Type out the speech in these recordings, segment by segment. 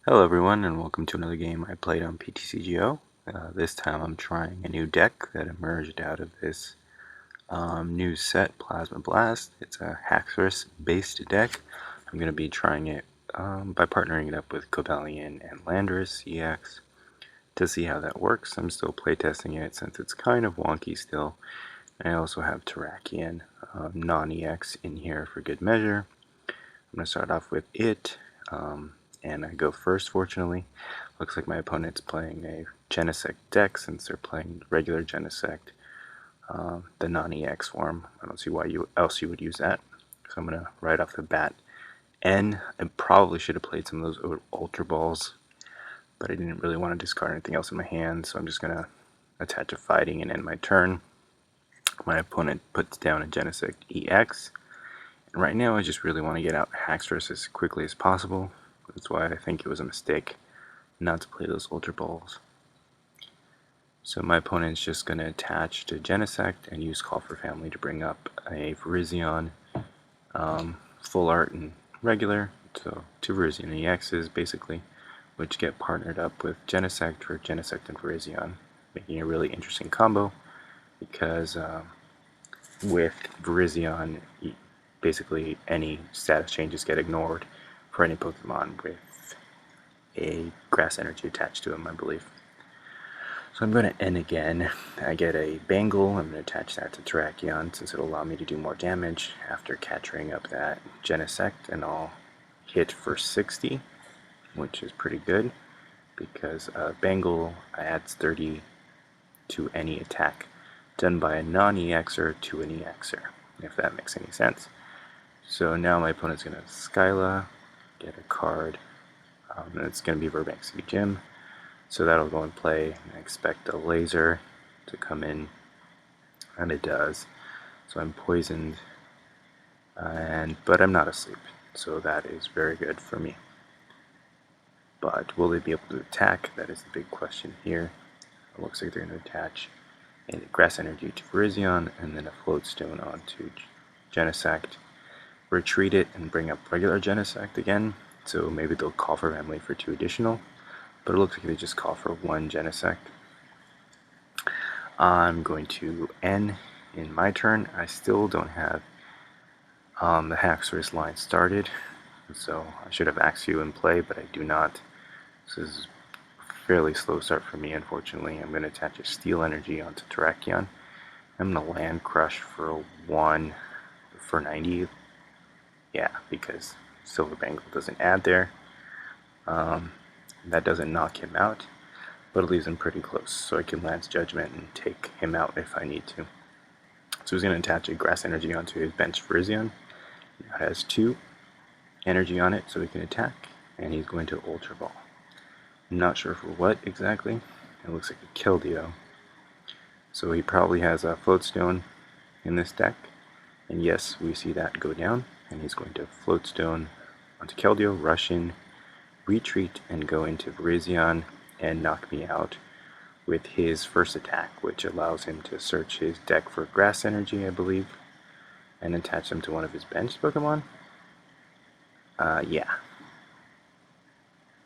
Hello everyone and welcome to another game I played on Ptcgo. This time I'm trying a new deck that emerged out of this new set, Plasma Blast. It's a Haxorus based deck. I'm going to be trying it by partnering it up with Cobalion and Landorus EX to see how that works. I'm still playtesting it since it's kind of wonky still. I also have Terrakion non-EX in here for good measure. I'm going to start off with it. And I go first, fortunately. Looks like my opponent's playing a Genesect deck since they're playing regular Genesect, the non-EX form. I don't see why else you would use that. So I'm going to, right off the bat, N. I probably should have played some of those Ultra Balls, but I didn't really want to discard anything else in my hand, so I'm just going to attach a Fighting and end my turn. My opponent puts down a Genesect EX. And right now I just really want to get out Haxorus as quickly as possible. That's why I think it was a mistake not to play those Ultra Balls. So my opponent's just going to attach to Genesect and use Call for Family to bring up a Virizion, full art and regular, so two Virizion EXs basically, which get partnered up with Genesect for Genesect and Virizion, making a really interesting combo because with Virizion, basically any status changes get ignored for any Pokemon with a grass energy attached to them, I believe. So I'm going to end again. I get a Bangle. I'm going to attach that to Terrakion since it'll allow me to do more damage after capturing up that Genesect, and I'll hit for 60, which is pretty good because Bangle adds 30 to any attack done by a non-EXer to an EXer, if that makes any sense. So now my opponent's going to Skyla, get a card, and it's going to be Burbank City Gym. So that'll go in play. I expect a laser to come in, and it does. So I'm poisoned, but I'm not asleep, so that is very good for me. But will they be able to attack? That is the big question here. It looks like they're going to attach a Grass Energy to Virizion, and then a Float Stone onto Genesect. Retreat it and bring up regular Genesect again, so maybe they'll Call for Family for 2 additional. But it looks like they just call for 1 Genesect. I'm going to N in my turn. I still don't have the Haxorus line started, so I should have Axew in play, but I do not. This is a fairly slow start for me, unfortunately. I'm going to attach a Steel Energy onto Terrakion. I'm going to Land Crush for 1 for 90. Yeah, because Silver Bangle doesn't add there. That doesn't knock him out, but it leaves him pretty close, so I can Lance Judgment and take him out if I need to. So he's going to attach a Grass Energy onto his bench Virizion. It has 2 energy on it, so he can attack, and he's going to Ultra Ball. I'm not sure for what exactly. It looks like a Keldeo. So he probably has a Float Stone in this deck, and yes, we see that go down, and he's going to Float Stone onto Keldeo, rush in, retreat, and go into Virizion and knock me out with his first attack, which allows him to search his deck for Grass Energy, I believe, and attach them to one of his benched Pokemon. Yeah.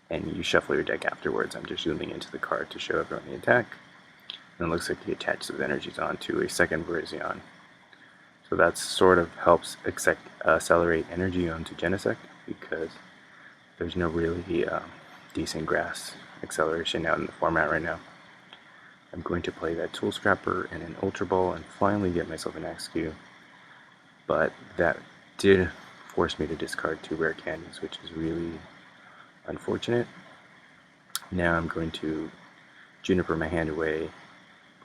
And you shuffle your deck afterwards. I'm just zooming into the card to show everyone the attack. And it looks like he attaches those energies onto a second Virizion. So that sort of helps accelerate energy onto Genesect because there's no really decent grass acceleration out in the format right now. I'm going to play that Tool Scrapper and an Ultra Ball and finally get myself an Axew. But that did force me to discard 2 rare candies, which is really unfortunate. Now I'm going to Juniper my hand away,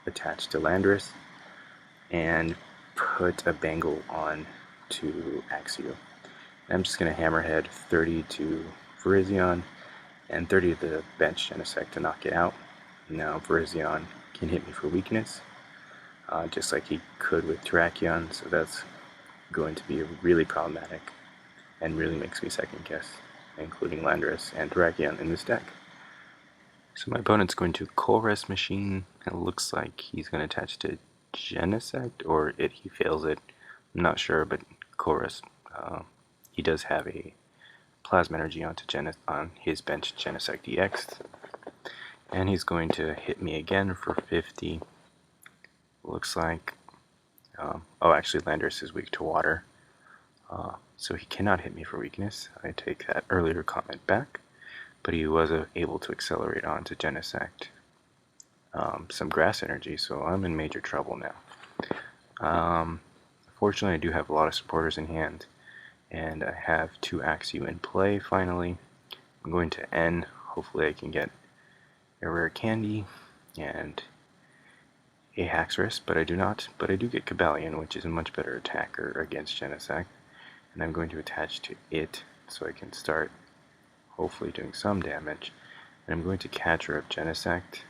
attach to Landorus, and put a Bangle on to Axew. I'm just going to Hammerhead 30 to Virizion and 30 to the bench Genesect to knock it out. Now Virizion can hit me for weakness, just like he could with Terrakion, so that's going to be really problematic and really makes me second guess, including Landorus and Terrakion in this deck. So my opponent's going to Colress Machine. It looks like he's going to attach to Genesect, or he fails it. I'm not sure, but Colress, he does have a Plasma Energy on his bench Genesect EX, and he's going to hit me again for 50. Looks like, oh, actually Landorus is weak to water, so he cannot hit me for weakness. I take that earlier comment back, but he was able to accelerate on to Genesect some grass energy, so I'm in major trouble now. Fortunately, I do have a lot of supporters in hand, and I have 2 Axew in play finally. I'm going to N. Hopefully I can get a rare candy and a Haxorus, but I do not. But I do get Cobalion, which is a much better attacker against Genesect, and I'm going to attach to it so I can start hopefully doing some damage. And I'm going to Catcher up Genesect,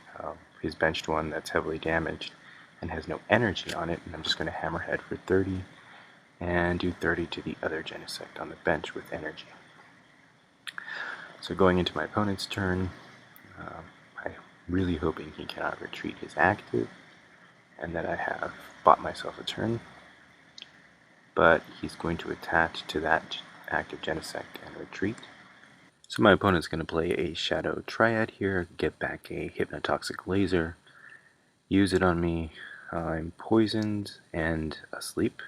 his benched one that's heavily damaged and has no energy on it, and I'm just going to Hammerhead for 30 and do 30 to the other Genesect on the bench with energy. So going into my opponent's turn, I'm really hoping he cannot retreat his active and that I have bought myself a turn, but he's going to attach to that active Genesect and retreat. So my opponent's going to play a Shadow Triad here, get back a Hypnotoxic Laser, use it on me. I'm poisoned and asleep,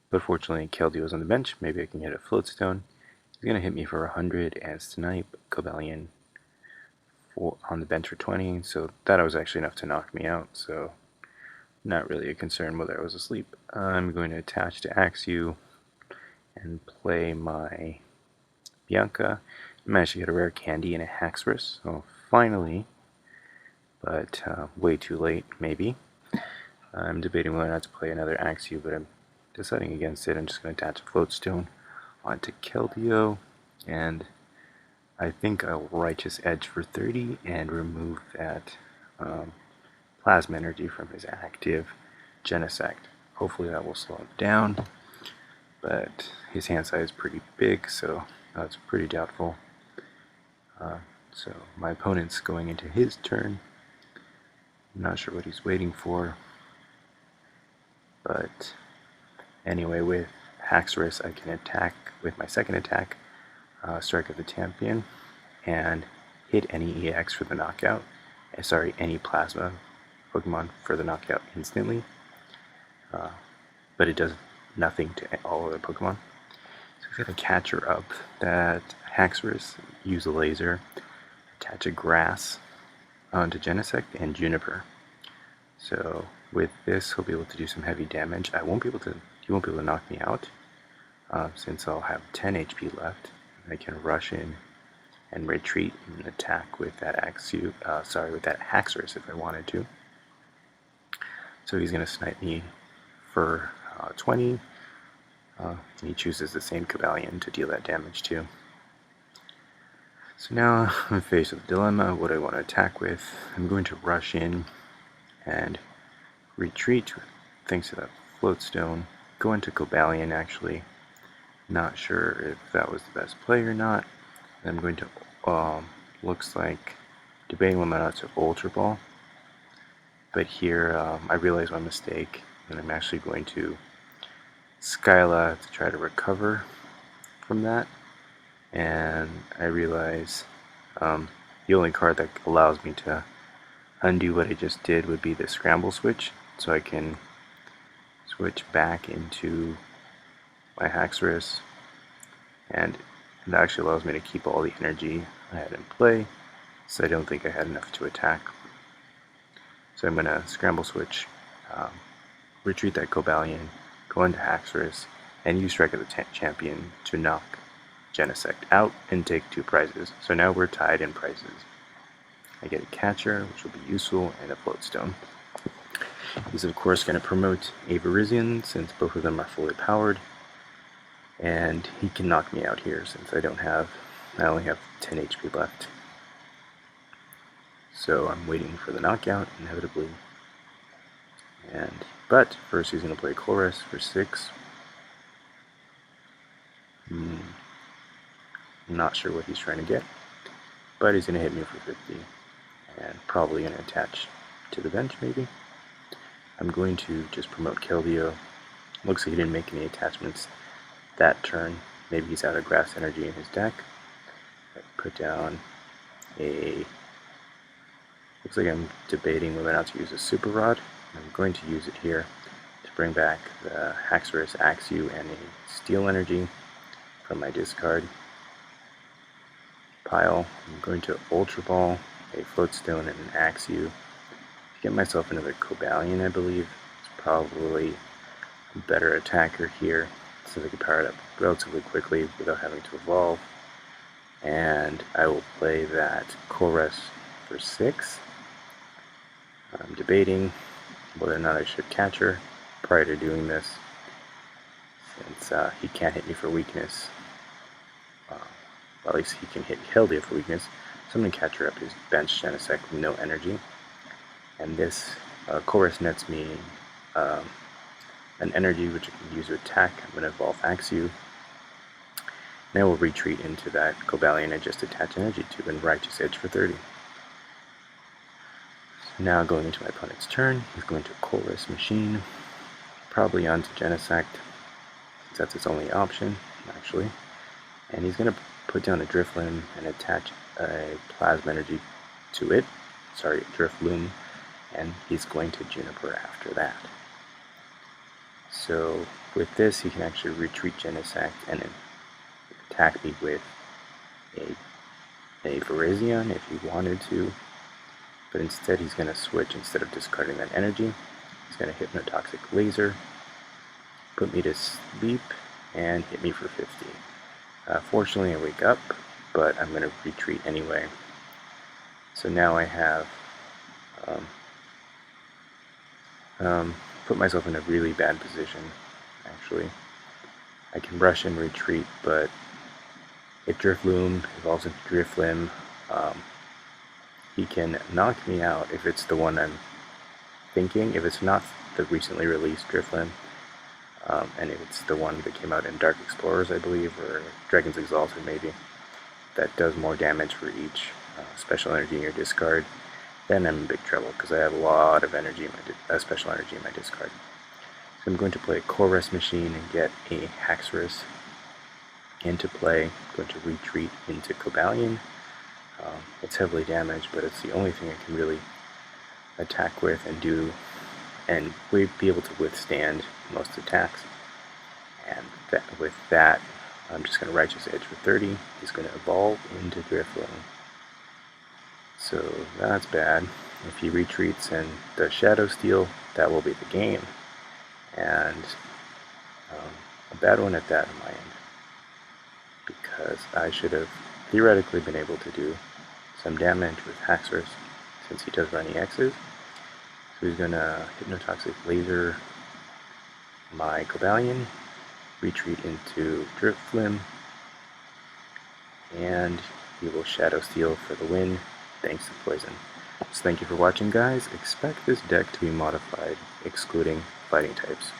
but fortunately Keldeo on the bench. Maybe I can get a Floatstone. He's going to hit me for 100 and Snipe Cobalion on the bench for 20, so that was actually enough to knock me out, so not really a concern whether I was asleep. I'm going to attach to Axew and play my Bianca. I managed to get a rare candy and a Haxorus, so finally, but way too late, maybe. I'm debating whether or not to play another Axew, but I'm deciding against it. I'm just going to attach a Floatstone onto Keldeo, and I think I'll Righteous Edge for 30 and remove that Plasma Energy from his active Genesect. Hopefully that will slow him down, but his hand size is pretty big, so that's pretty doubtful. So my opponent's going into his turn. I'm not sure what he's waiting for, but anyway, with Haxorus I can attack with my second attack, Strike of the Champion, and hit any EX for the knockout. Any Plasma Pokemon for the knockout instantly, but it does nothing to all other Pokemon. So I'm going to Catcher up that Haxorus, use a laser, attach a Grass onto Genesect and Juniper. So with this, he'll be able to do some heavy damage. He won't be able to knock me out, since I'll have 10 HP left. I can rush in and retreat and attack with that with that Haxorus if I wanted to. So he's going to snipe me for 20. And he chooses the same Cobalion to deal that damage to. So now I'm faced with a dilemma. What do I want to attack with? I'm going to rush in and retreat thanks to that Floatstone. Go into Cobalion actually. Not sure if that was the best play or not. I'm going to, looks like, debating whether or not to Ultra Ball. But here I realize my mistake, and I'm actually going to Skyla to try to recover from that. And I realize the only card that allows me to undo what I just did would be the Scramble Switch, so I can switch back into my Haxorus, and it actually allows me to keep all the energy I had in play, so I don't think I had enough to attack. So I'm going to Scramble Switch, retreat that Cobalion, go into Haxorus, and use Strike of the Champion to knock Genesect out and take 2 prizes. So now we're tied in prizes. I get a Catcher, which will be useful, and a Floatstone. He's of course going to promote a Virizion since both of them are fully powered, and he can knock me out here since I only have 10 HP left. So I'm waiting for the knockout, inevitably. But first he's going to play Chorus for 6. I'm not sure what he's trying to get, but he's going to hit me for 50, and probably going to attach to the bench maybe. I'm going to just promote Keldeo. Looks like he didn't make any attachments that turn. maybe he's out of grass energy in his deck. I put down a... Looks like I'm debating whether or not to use a Super Rod. I'm going to use it here to bring back the Haxorus Axew and a Steel Energy from my discard pile. I'm going to Ultra Ball, a Floatstone, and an Axew. To get myself another Cobalion, I believe. It's probably a better attacker here, since I can power it up relatively quickly without having to evolve. And I will play that Chorus for 6. I'm debating whether or not I should catch her prior to doing this, since he can't hit me for weakness. Well, at least he can hit Hildia for weakness. So I'm going to catch her up his bench Genesect with no energy. And this Chorus nets me an energy which I can use to attack. I'm going to evolve Axew. And I will retreat into that Cobalion I just attached energy to and Righteous Edge for 30. So now going into my opponent's turn, he's going to Chorus Machine, probably onto Genesect, since that's his only option, actually. And he's going to put down a Drifblim and attach a Plasma Energy to it, Drifblim, and he's going to Juniper after that. So with this, he can actually retreat Genesect and then attack me with a Virizion if he wanted to, but instead he's going to switch. Instead of discarding that energy, he's going to Hypnotoxic Laser, put me to sleep, and hit me for 50. Fortunately, I wake up, but I'm going to retreat anyway. So now I have put myself in a really bad position, actually. I can rush and retreat, but if Drifblim evolves into Drifblim, he can knock me out if it's the one I'm thinking. If it's not the recently released Drifblim, and if it's the one that came out in Dark Explorers, I believe, or Dragon's Exalted maybe, that does more damage for each special energy in your discard, then I'm in big trouble, because I have a lot of energy in my special energy in my discard. So I'm going to play a Chorus Machine and get a Haxorus into play. I'm going to retreat into Cobalion. It's heavily damaged, but it's the only thing I can really attack with and do, and be able to withstand most attacks. And with that, I'm just going to Righteous Edge for 30. He's going to evolve into Drifblim. So that's bad. If he retreats and does Shadow Steel, that will be the game. And a bad one at that on my end, because I should have theoretically been able to do some damage with Haxorus, since he does run EXs. So he's going to Hypnotoxic Laser my Cobalion, retreat into Drifblim, and he will Shadow Steel for the win, thanks to Poison. So thank you for watching, guys. Expect this deck to be modified, excluding fighting types.